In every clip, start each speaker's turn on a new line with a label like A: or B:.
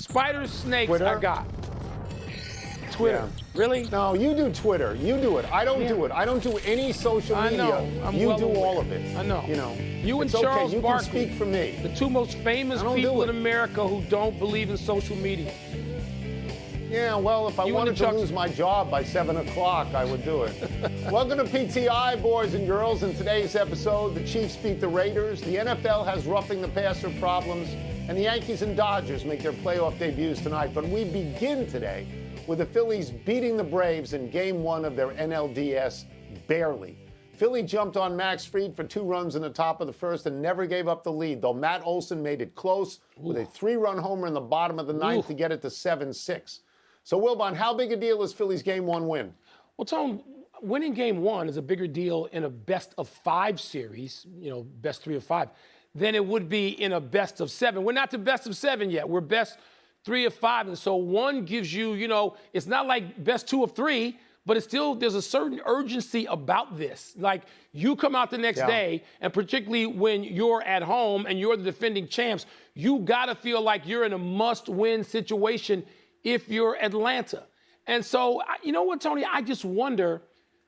A: Spiders, snakes,
B: Twitter?
A: I got. Twitter.
B: Yeah.
A: Really?
B: No, you do Twitter. You do it. I don't do it. I don't do any social media.
A: I know. I'm
B: you
A: well
B: do
A: aware.
B: all of it.
A: I know.
B: You know.
A: You and
B: it's
A: Charles
B: okay. You
A: Barkley,
B: can speak for me.
A: the two most famous
B: I don't
A: people
B: do
A: in
B: it.
A: America who don't believe in social media.
B: Yeah, well, if I
A: You
B: wanted
A: and
B: to
A: Chuck-
B: lose my job by 7 o'clock, I would do it. Welcome to PTI, boys and girls. In today's episode, the Chiefs beat the Raiders, the NFL has roughing the passer problems, and the Yankees and Dodgers make their playoff debuts tonight. But we begin today with the Phillies beating the Braves in Game 1 of their NLDS barely. Philly jumped on Max Fried for 2 runs in the top of the first and never gave up the lead, though Matt Olson made it close with a 3-run homer in the bottom of the ninth to get it to 7-6. So, Wilbon, how big a deal is Philly's Game 1 win?
A: Well, Tom, winning Game 1 is a bigger deal in a best-of-5 series, best 3 of 5, than it would be in a best-of-7. We're not to best-of-7 yet. We're best 3 of 5. And so 1 gives you, it's not like best 2 of 3, but it's still, there's a certain urgency about this. Like, you come out the next day, and particularly when you're at home and you're the defending champs, you got to feel like you're in a must-win situation if you're Atlanta. And so, you know what, Tony? I just wonder,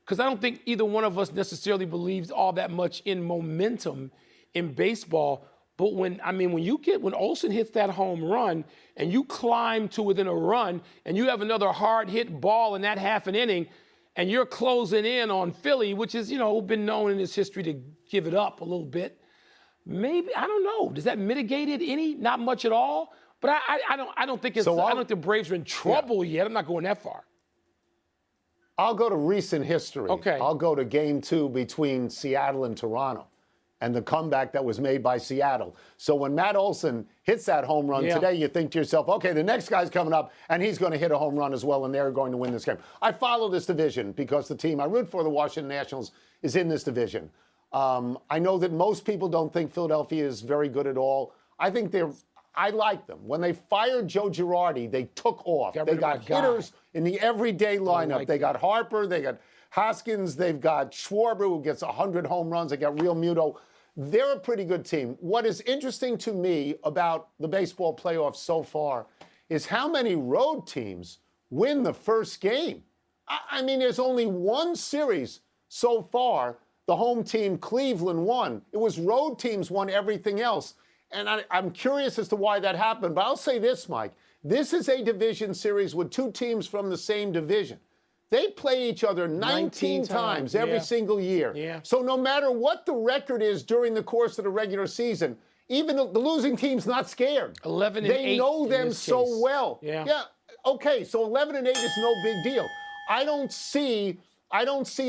A: because I don't think either one of us necessarily believes all that much in momentum in baseball. But when Olsen hits that home run and you climb to within a run and you have another hard hit ball in that half an inning and you're closing in on Philly, which is, been known in its history to give it up a little bit, maybe, I don't know. Does that mitigate it any? Not much at all. But I don't think it's. I don't think the Braves are in trouble yet. I'm not going that far.
B: I'll go to recent history.
A: Okay.
B: I'll go to Game 2 between Seattle and Toronto and the comeback that was made by Seattle. So when Matt Olson hits that home run today, you think to yourself, okay, the next guy's coming up, and he's going to hit a home run as well, and they're going to win this game. I follow this division because the team I root for, the Washington Nationals, is in this division. I know that most people don't think Philadelphia is very good at all. I like them. When they fired Joe Girardi, they took off. They got hitters in the everyday lineup. They got Harper, they got Hoskins, they've got Schwarber, who gets 100 home runs. They got Real Muto. They're a pretty good team. What is interesting to me about the baseball playoffs so far is how many road teams win the first game. I mean, there's only one series so far. The home team, Cleveland, won. It was road teams won everything else. And I'm curious as to why that happened. But I'll say this, Mike. This is a division series with 2 teams from the same division. They play each other 19 times every single year.
A: Yeah.
B: So no matter what the record is during the course of the regular season, even the losing team's not scared.
A: 11-8.
B: They know them so well.
A: Yeah.
B: Okay, so 11-8 is no big deal. I don't see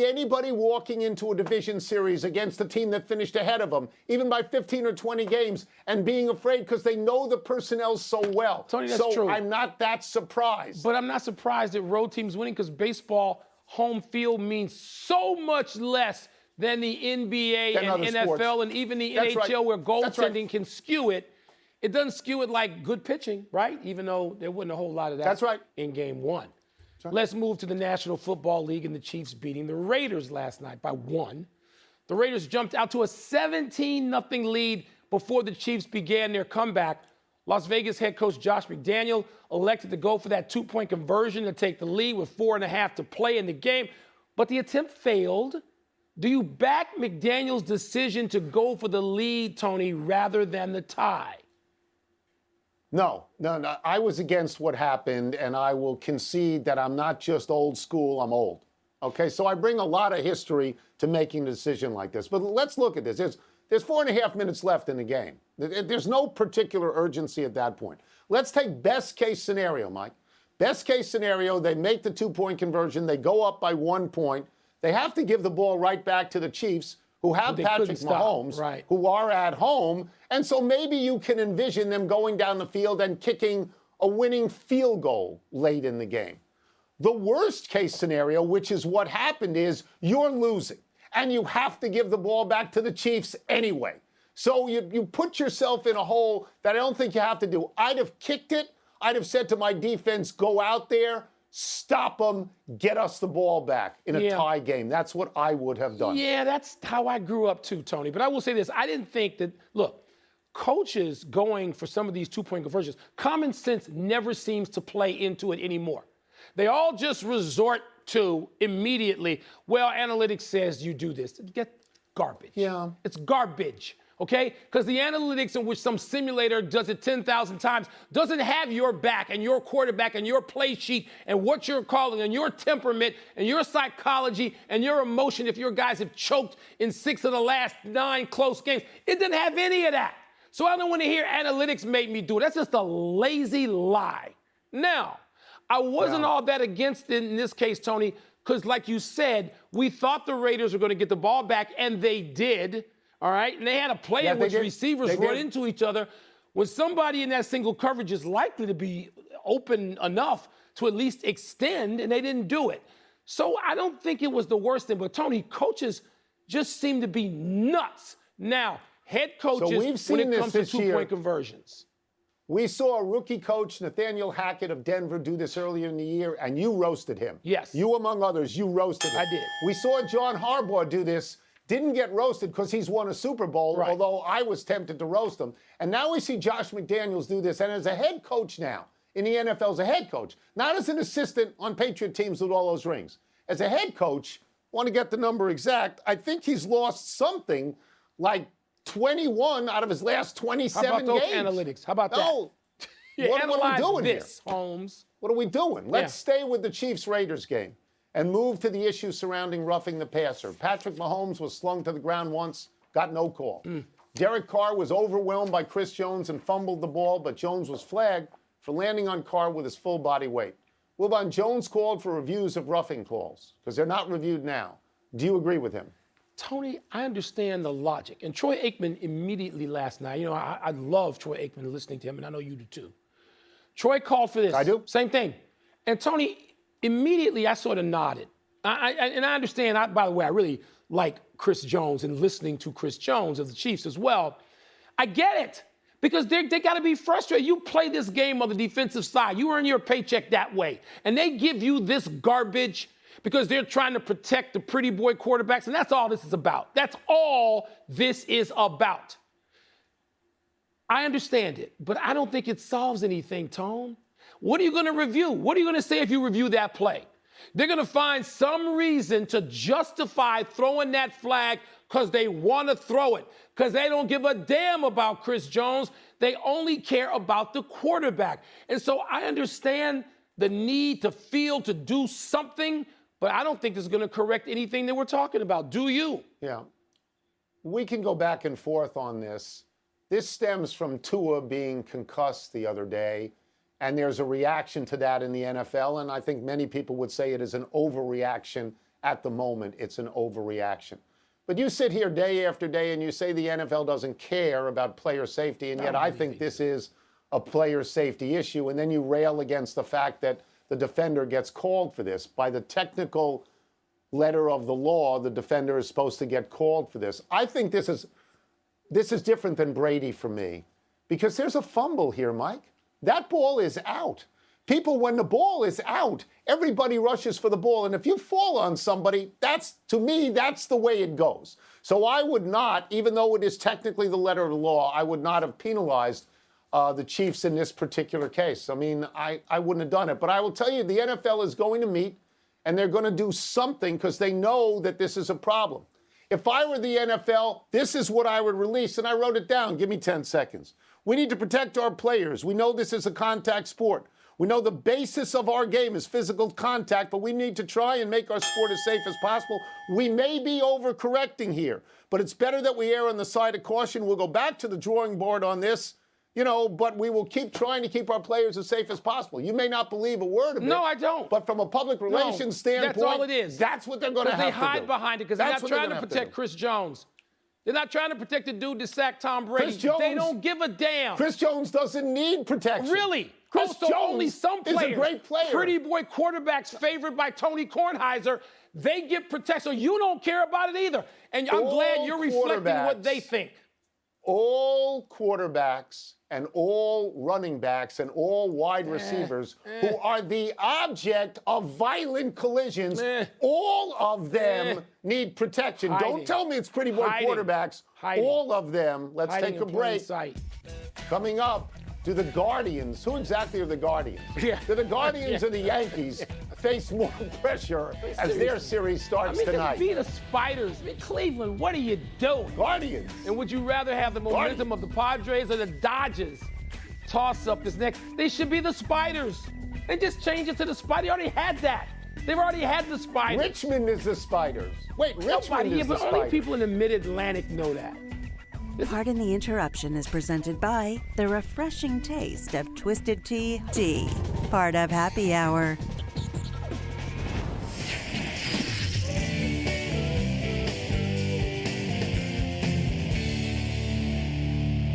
B: anybody walking into a division series against a team that finished ahead of them, even by 15 or 20 games, and being afraid because they know the personnel so well.
A: Tony, that's true.
B: So I'm not that surprised.
A: But I'm not surprised at road teams winning because baseball home field means so much less than the NBA and NFL
B: sports.
A: and even the
B: That's
A: NHL
B: right.
A: where
B: That's right.
A: goaltending can skew it. It doesn't skew it like good pitching, right? Even though there wasn't a whole lot of that
B: That's right.
A: in Game 1. Let's move to the National Football League and the Chiefs beating the Raiders last night by 1. The Raiders jumped out to a 17-0 lead before the Chiefs began their comeback. Las Vegas head coach Josh McDaniel elected to go for that 2-point conversion to take the lead with 4.5 to play in the game, but the attempt failed. Do you back McDaniel's decision to go for the lead, Tony, rather than the tie?
B: No. I was against what happened, and I will concede that I'm not just old school, I'm old. Okay, so I bring a lot of history to making a decision like this. But let's look at this. There's 4.5 minutes left in the game. There's no particular urgency at that point. Let's take best case scenario, Mike. Best case scenario, they make the 2-point conversion. They go up by 1 point. They have to give the ball right back to the Chiefs, who have Patrick Mahomes, who are at home. And so maybe you can envision them going down the field and kicking a winning field goal late in the game. The worst case scenario, which is what happened, is you're losing, and you have to give the ball back to the Chiefs anyway. So you put yourself in a hole that I don't think you have to do. I'd have kicked it. I'd have said to my defense, go out there, stop them, get us the ball back in a tie game. That's what I would have done.
A: Yeah, that's how I grew up too, Tony. But I will say this. I didn't think that, look, coaches going for some of these two-point conversions, common sense never seems to play into it anymore. They all just resort to immediately, well, analytics says you do this. Get garbage.
B: Yeah.
A: It's garbage, okay? Because the analytics in which some simulator does it 10,000 times doesn't have your back and your quarterback and your play sheet and what you're calling and your temperament and your psychology and your emotion if your guys have choked in 6 of the last 9 close games. It doesn't have any of that. So I don't want to hear analytics made me do it. That's just a lazy lie. Now, I wasn't all that against it in this case, Tony, because like you said, we thought the Raiders were going to get the ball back, and they did, all right? And they had a play in which receivers run into each other. When somebody in that single coverage is likely to be open enough to at least extend, and they didn't do it. So I don't think it was the worst thing. But, Tony, coaches just seem to be nuts. Now, head coaches, when it comes to two-point conversions.
B: We saw a rookie coach, Nathaniel Hackett of Denver, do this earlier in the year, and you roasted him.
A: Yes.
B: You, among others, you roasted him.
A: I did.
B: We saw John Harbaugh do this, didn't get roasted because he's won a Super Bowl, although I was tempted to roast him. And now we see Josh McDaniels do this, and as a head coach now, in the NFL as a head coach, not as an assistant on Patriot teams with all those rings. As a head coach, want to get the number exact, I think he's lost something like 21 out of his last 27 games.
A: How about those analytics? How about that?
B: No. What are we doing here?
A: Holmes.
B: What are we doing? Let's stay with the Chiefs-Raiders game and move to the issue surrounding roughing the passer. Patrick Mahomes was slung to the ground once, got no call. Derek Carr was overwhelmed by Chris Jones and fumbled the ball, but Jones was flagged for landing on Carr with his full body weight. Wilbon, Jones called for reviews of roughing calls because they're not reviewed now. Do you agree with him?
A: Tony, I understand the logic. And Troy Aikman immediately last night, you know, I love Troy Aikman, listening to him, and I know you do too. Troy called for this.
B: I do.
A: Same thing. And Tony, immediately I sort of nodded. And I understand, by the way, I really like Chris Jones and listening to Chris Jones of the Chiefs as well. I get it. Because they got to be frustrated. You play this game on the defensive side. You earn your paycheck that way. And they give you this garbage because they're trying to protect the pretty boy quarterbacks. And that's all this is about. That's all this is about. I understand it, but I don't think it solves anything, Tone. What are you going to review? What are you going to say if you review that play? They're going to find some reason to justify throwing that flag because they want to throw it, because they don't give a damn about Chris Jones. They only care about the quarterback. And so I understand the need to do something, but I don't think it's going to correct anything that we're talking about. Do you?
B: Yeah. We can go back and forth on this. This stems from Tua being concussed the other day, and there's a reaction to that in the NFL, and I think many people would say it is an overreaction at the moment. It's an overreaction. But you sit here day after day and you say the NFL doesn't care about player safety, and yet I think this is a player safety issue, and then you rail against the fact that the defender gets called for this. By the technical letter of the law, the defender is supposed to get called for this. I think this is different than Brady for me, because there's a fumble here, Mike. That ball is out. People, when the ball is out, everybody rushes for the ball. And if you fall on somebody, to me, that's the way it goes. So I would not, even though it is technically the letter of the law, I would not have penalized the Chiefs in this particular case. I mean, I wouldn't have done it. But I will tell you, the NFL is going to meet, and they're going to do something because they know that this is a problem. If I were the NFL, this is what I would release, and I wrote it down. Give me 10 seconds. We need to protect our players. We know this is a contact sport. We know the basis of our game is physical contact, but we need to try and make our sport as safe as possible. We may be overcorrecting here, but it's better that we err on the side of caution. We'll go back to the drawing board on this, but we will keep trying to keep our players as safe as possible. You may not believe a word of it.
A: No, I don't.
B: But from a public relations standpoint,
A: that's all it is.
B: That's what they're going to have to do.
A: They hide behind it because they're not trying to protect Chris Jones. They're not trying to protect the dude that sacked Tom Brady. They don't give a damn.
B: Chris Jones doesn't need protection.
A: Really?
B: Chris Jones
A: only some players,
B: is a great player.
A: Pretty boy quarterbacks favored by Tony Kornheiser, they get protection. So you don't care about it either. And I'm glad you're reflecting what they think.
B: all quarterbacks and all running backs and all wide receivers who are the object of violent collisions, all of them need protection. Don't tell me it's pretty boy quarterbacks. All of them. Let's take a break. Coming up, do the Guardians, who exactly are the Guardians? Do the Guardians or the Yankees face more pressure as their series starts tonight?
A: Be the Spiders. Cleveland, what are you doing?
B: Guardians.
A: And would you rather have the momentum of the Padres or the Dodgers? Toss-up is next. They should be the Spiders. They just change it to the Spiders. They already had that. They've already had the Spiders.
B: Richmond is the Spiders. Wait, Richmond is the Spiders.
A: Only people in the Mid-Atlantic know that.
C: Pardon the Interruption is presented by the refreshing taste of Twisted Tea, part of Happy Hour.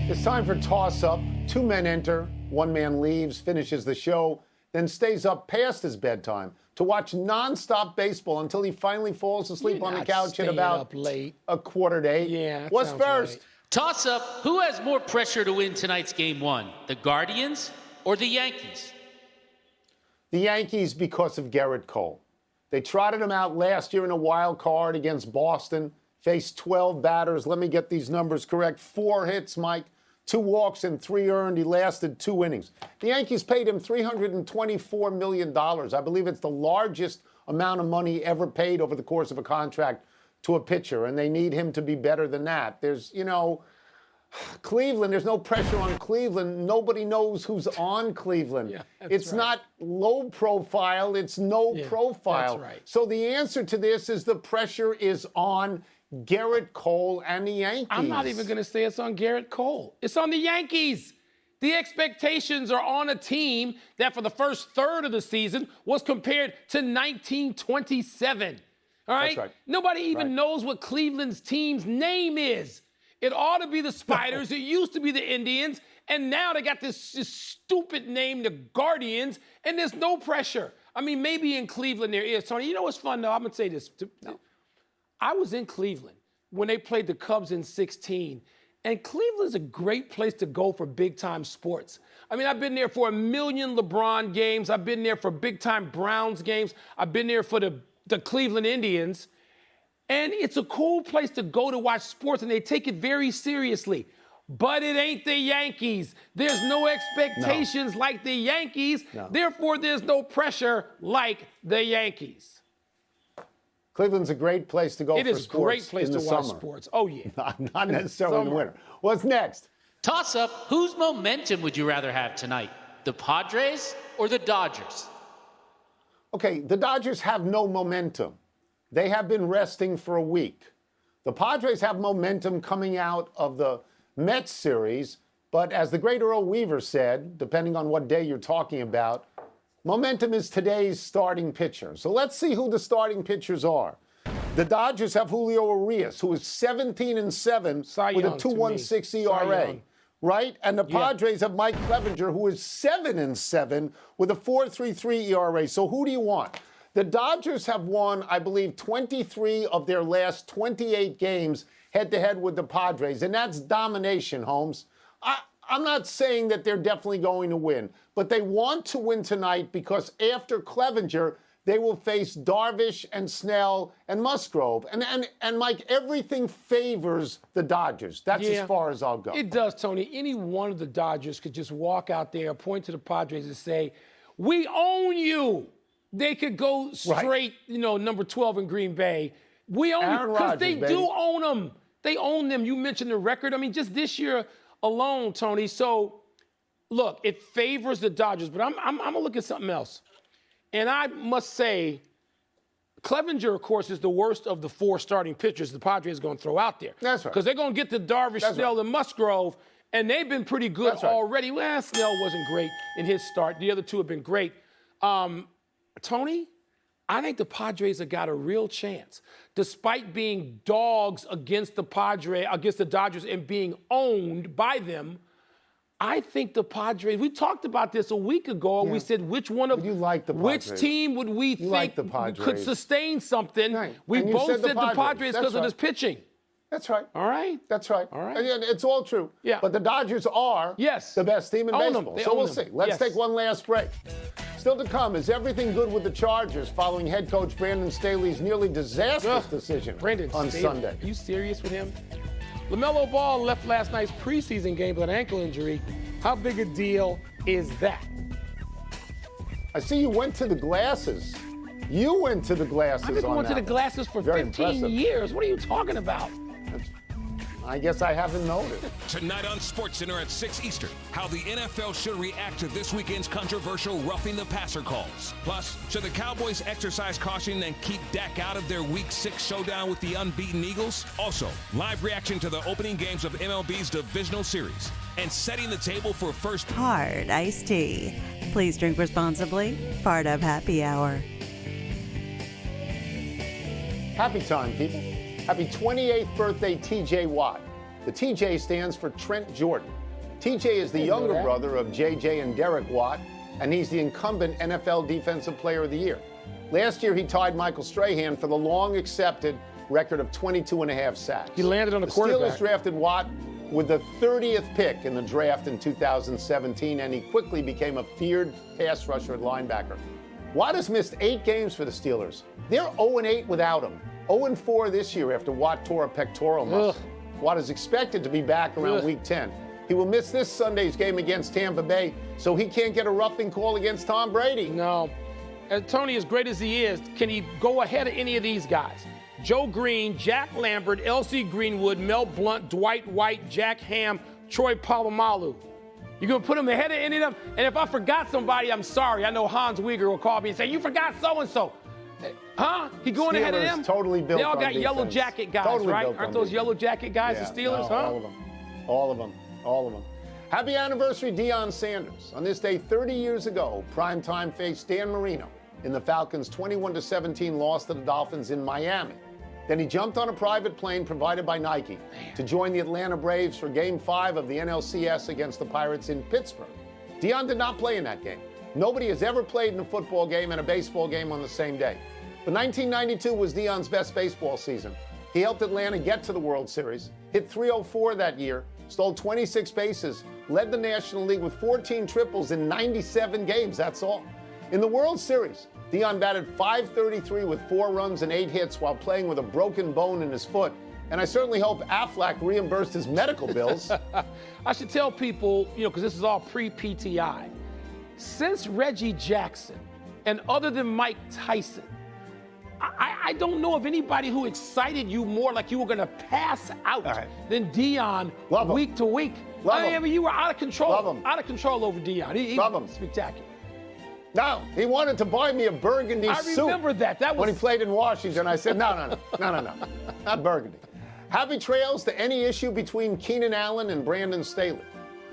B: It's time for toss-up. Two men enter, one man leaves, finishes the show, then stays up past his bedtime to watch nonstop baseball until he finally falls asleep on the couch at about a quarter to 8.
A: Yeah.
B: What's first?
A: Right.
D: Toss-up, who has more pressure to win tonight's Game 1, the Guardians or the Yankees?
B: The Yankees because of Garrett Cole. They trotted him out last year in a wild card against Boston, faced 12 batters. Let me get these numbers correct. 4 hits, Mike, 2 walks and 3 earned. He lasted 2 innings. The Yankees paid him $324 million. I believe it's the largest amount of money ever paid over the course of a contract to a pitcher, and they need him to be better than that. There's, Cleveland, there's no pressure on Cleveland. Nobody knows who's on Cleveland.
A: Yeah,
B: it's not low profile, it's no profile.
A: That's right.
B: So the answer to this is the pressure is on Garrett Cole and the Yankees.
A: I'm not even going to say it's on Garrett Cole. It's on the Yankees. The expectations are on a team that for the first third of the season was compared to 1927. All right?
B: That's right.
A: Nobody even knows what Cleveland's team's name is. It ought to be the Spiders. It used to be the Indians. And now they got this stupid name, the Guardians, and there's no pressure. I mean, maybe in Cleveland there is. Tony, you know what's fun, though? I'm going to say this. I was in Cleveland when they played the Cubs in 16. And Cleveland's a great place to go for big-time sports. I mean, I've been there for 1 million LeBron games. I've been there for big-time Browns games. I've been there for the Cleveland Indians. And it's a cool place to go to watch sports, and they take it very seriously. But it ain't the Yankees. There's no expectations like the Yankees. Therefore, there's no pressure like the Yankees.
B: Cleveland's a great place to go for sports.
A: It is a great place to watch sports. Oh, yeah.
B: Not necessarily in the winter. What's next?
D: Toss-up, whose momentum would you rather have tonight, the Padres or the Dodgers?
B: Okay, the Dodgers have no momentum. They have been resting for a week. The Padres have momentum coming out of the Mets series, but as the great Earl Weaver said, depending on what day you're talking about, momentum is today's starting pitcher. So let's see who the starting pitchers are. The Dodgers have Julio Urias, who is 17-7 with a 2.16 ERA. Right? And the Padres have Mike Clevinger, who is 7-7 with a 4.33 ERA. So who do you want? The Dodgers have won, I believe, 23 of their last 28 games head-to-head with the Padres, and that's domination, Holmes. I'm not saying that they're definitely going to win, but they want to win tonight because after Clevinger, they will face Darvish and Snell and Musgrove. And Mike, everything favors the Dodgers. That's as far as I'll go.
A: It does, Tony. Any one of the Dodgers could just walk out there, point to the Padres and say, we own you. They could go straight, number 12 in Green Bay. We own them because they do own them. They own them. You mentioned the record. I mean, just this year alone, Tony. So, look, it favors the Dodgers, but I'm going to look at something else. And I must say, Clevinger, of course, is the worst of the 4 starting pitchers the Padres are going to throw out there.
B: That's right.
A: Because they're going to get to Darvish, Snell, and Musgrove, and they've been pretty good already. Well, Snell wasn't great in his start. The other 2 have been great. Tony, I think the Padres have got a real chance. Despite being dogs against the Dodgers and being owned by them, I think the Padres, we talked about this a week ago, and we said which team would we think could sustain something. We both said the Padres because of this pitching.
B: That's right.
A: All right.
B: That's right.
A: All right.
B: And it's all true.
A: Yeah.
B: But the Dodgers are the best team in
A: Own them.
B: baseball.
A: They
B: So
A: own
B: we'll
A: them.
B: see. Let's take one last break. Still to come, is everything good with the Chargers following head coach Brandon Staley's nearly disastrous decision on Sunday?
A: Are you serious with him? LaMelo Ball left last night's preseason game with an ankle injury. How big a deal is that?
B: I see you went to the glasses. You went to the glasses.
A: I've been going to the glasses for 15 years. What are you talking about?
B: I guess I haven't noticed.
E: Tonight on SportsCenter at 6 Eastern, how the NFL should react to this weekend's controversial roughing the passer calls. Plus, should the Cowboys exercise caution and keep Dak out of their Week 6 showdown with the unbeaten Eagles? Also, live reaction to the opening games of MLB's divisional series and setting the table for first.
C: Hard iced tea. Please drink responsibly. Part of Happy Hour.
B: Happy time, people. Happy 28th birthday, TJ Watt. The TJ stands for Trent Jordan. TJ is the younger brother of JJ and Derek Watt, and he's the incumbent NFL Defensive Player of the Year. Last year, he tied Michael Strahan for the long-accepted record of 22.5 sacks.
A: He landed on a quarterback.
B: The Steelers drafted Watt with the 30th pick in the draft in 2017, and he quickly became a feared pass rusher at linebacker. Watt has missed 8 games for the Steelers. They're 0-8 without him. 0-4 this year after Watt tore a pectoral muscle. Watt is expected to be back around Week 10. He will miss this Sunday's game against Tampa Bay, so he can't get a roughing call against Tom Brady.
A: No. And Tony, as great as he is, can he go ahead of any of these guys? Joe Green, Jack Lambert, L.C. Greenwood, Mel Blount, Dwight White, Jack Ham, Troy Polamalu. You're going to put him ahead of any of them? And if I forgot somebody, I'm sorry. I know Hans Wieger will call me and say, you forgot so-and-so. Huh? He going ahead of them?
B: Totally built
A: They all
B: on
A: got
B: defense.
A: yellow jacket guys,
B: Totally
A: right?
B: built
A: Aren't
B: on
A: those
B: defense.
A: yellow jacket guys, the Steelers, huh?
B: All of them. All of them. All of them. Happy anniversary, Deion Sanders. On this day 30 years ago, primetime faced Dan Marino in the Falcons' 21-17 loss to the Dolphins in Miami. Then he jumped on a private plane provided by Nike to join the Atlanta Braves for Game 5 of the NLCS against the Pirates in Pittsburgh. Deion did not play in that game. Nobody has ever played in a football game and a baseball game on the same day. But 1992 was Deion's best baseball season. He helped Atlanta get to the World Series, hit .304 that year, stole 26 bases, led the National League with 14 triples in 97 games, that's all. In the World Series, Deion batted .533 with 4 runs and 8 hits while playing with a broken bone in his foot. And I certainly hope Aflac reimbursed his medical bills.
A: I should tell people, because this is all pre-PTI. Since Reggie Jackson, and other than Mike Tyson, I don't know of anybody who excited you more like you were going to pass out than Deion week to week. I mean, you were out of control. Out of control over Deion. He was spectacular.
B: No, he wanted to buy me a burgundy suit.
A: I remember that. That was
B: when he played in Washington. I said, no, not burgundy. Happy trails to any issue between Keenan Allen and Brandon Staley.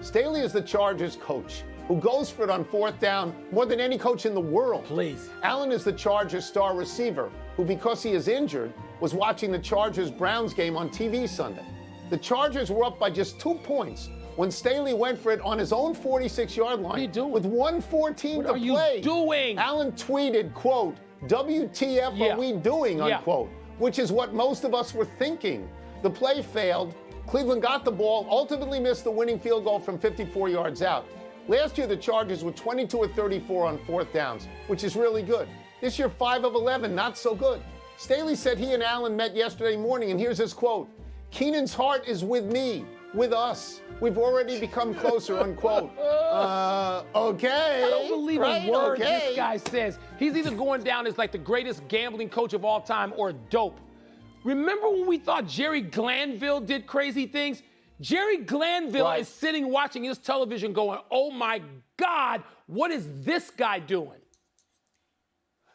B: Staley is the Chargers coach who goes for it on 4th down more than any coach in the world.
A: Please.
B: Allen is the Chargers star receiver who, because he is injured, was watching the Chargers-Browns game on TV Sunday. The Chargers were up by just 2 points when Staley went for it on his own 46-yard line.
A: What are you doing?
B: With 1:14 to play.
A: What are you doing?
B: Allen tweeted, quote, WTF are we doing, unquote, which is what most of us were thinking. The play failed. Cleveland got the ball, ultimately missed the winning field goal from 54 yards out. Last year, the Chargers were 22 of 34 on 4th downs, which is really good. This year, 5 of 11, not so good. Staley said he and Allen met yesterday morning, and here's his quote. Keenan's heart is with me, with us. We've already become closer, unquote. Okay.
A: I don't believe a word this guy says. He's either going down as like the greatest gambling coach of all time or dope. Remember when we thought Jerry Glanville did crazy things? Jerry Glanville is sitting watching his television going, oh my God, what is this guy doing?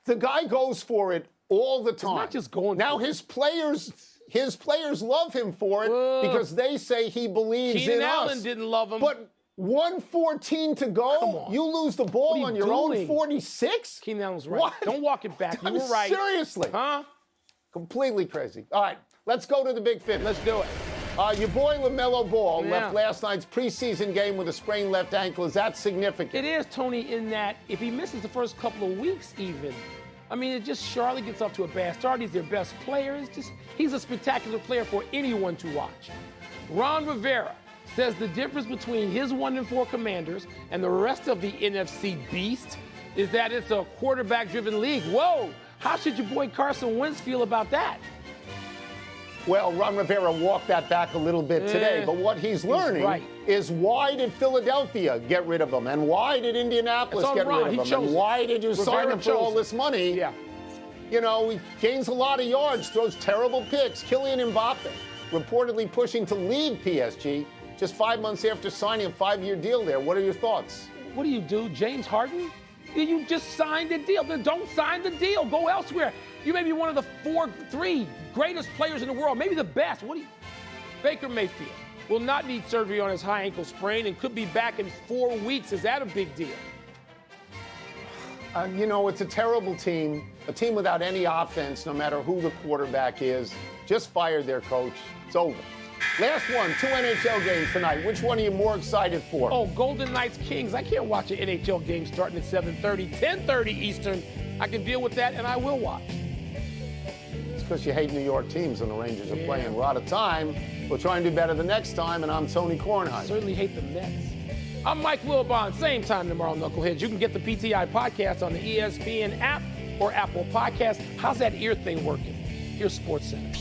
B: The guy goes for it all the time.
A: He's not just going
B: now
A: for
B: his players love him for it because they say he believes in us.
A: Keenan Allen didn't love him.
B: But 1:14 to go, you lose the ball on your own 46?
A: Keenan Allen's right.
B: What?
A: Don't walk it back. You were right.
B: Seriously.
A: Huh?
B: Completely crazy. All right, let's go to the big finish.
A: Let's do it.
B: Your boy LaMelo Ball left last night's preseason game with a sprained left ankle. Is that significant?
A: It is, Tony, in that if he misses the first couple of weeks even, I mean, it just Charlotte gets off to a bad start. He's their best player. He's a spectacular player for anyone to watch. Ron Rivera says the difference between his 1-4 Commanders and the rest of the NFC beast is that it's a quarterback-driven league. Whoa, how should your boy Carson Wentz feel about that?
B: Well, Ron Rivera walked that back a little bit today, but what he's learning is why did Philadelphia get rid of him, and why did Indianapolis get rid of him, and why did you sign him for all this money?
A: Yeah.
B: You know, he gains a lot of yards, throws terrible picks. Kylian Mbappe reportedly pushing to leave PSG just 5 months after signing a 5-year deal there. What are your thoughts?
A: What do, James Harden? You just signed the deal. Then don't sign the deal. Go elsewhere. You may be one of the 3 greatest players in the world, maybe the best. Baker Mayfield will not need surgery on his high ankle sprain and could be back in 4 weeks. Is that a big deal?
B: You know, it's a terrible team, a team without any offense, no matter who the quarterback is. Just fired their coach. It's over. Last one, 2 NHL games tonight. Which one are you more excited for?
A: Oh, Golden Knights Kings. I can't watch an NHL game starting at 7:30, 10:30 Eastern. I can deal with that, and I will watch.
B: It's because you hate New York teams and the Rangers are playing. We're out of time. We'll try and do better the next time, and I'm Tony Kornheiser.
A: I certainly hate the Mets. I'm Mike Wilbon. Same time tomorrow, Knuckleheads. You can get the PTI podcast on the ESPN app or Apple Podcast. How's that ear thing working? Here's SportsCenter.